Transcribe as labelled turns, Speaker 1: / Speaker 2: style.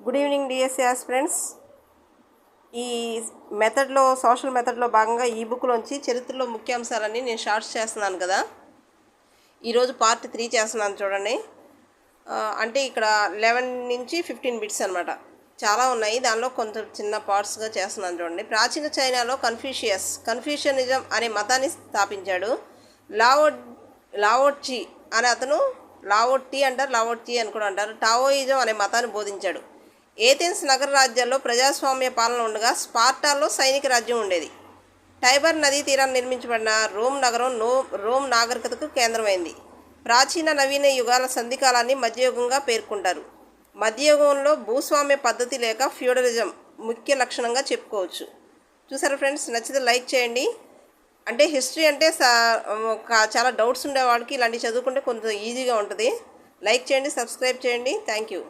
Speaker 1: Good evening DSC aspirants. ఈ మెథడ్లో social మెథడ్లో భాగంగా ఈ బుక్లోంచి చరిత్రలో ముఖ్యాంశాలన్నీ నేను షార్ట్స్ చేస్తున్నాను కదా. ఈరోజు పార్ట్ 3 చేస్తున్నాను చూడండి. అంటే ఇక్కడ 11 నుంచి 15 బిట్స్ అనమాట. చాలా ఉన్నాయి, దానిలో కొంత చిన్న పార్ట్స్గా చేస్తున్నాను చూడండి. ప్రాచీన చైనాలో కన్ఫ్యూషనిజం అనే మతాన్ని స్థాపించాడు. లావోట్జీ అనే అతను, లావోట్టి అంటారు, లావోట్జీ అని కూడా అంటారు, టావోయిజం అనే మతాన్ని బోధించాడు. ఏథెన్స్ నగర రాజ్యాల్లో ప్రజాస్వామ్య పాలన ఉండగా స్పార్టాలో సైనిక రాజ్యం ఉండేది. టైబర్ నదీ తీరాన్ని నిర్మించబడిన రోమ్ నగరం రోమ్ నాగరికతకు కేంద్రమైంది. ప్రాచీన నవీన యుగాల సంధికాలాన్ని మధ్యయుగంగా పేర్కొంటారు. మధ్యయుగంలో భూస్వామ్య పద్ధతి లేక ఫ్యూడలిజం ముఖ్య లక్షణంగా చెప్పుకోవచ్చు. చూసారా ఫ్రెండ్స్, నచ్చితే లైక్ చేయండి. అంటే హిస్టరీ అంటే చాలా డౌట్స్ ఉండే వాళ్ళకి ఇలాంటివి చదువుకుంటే కొంచెం ఈజీగా ఉంటుంది. లైక్ చేయండి, సబ్స్క్రైబ్ చేయండి. Thank you.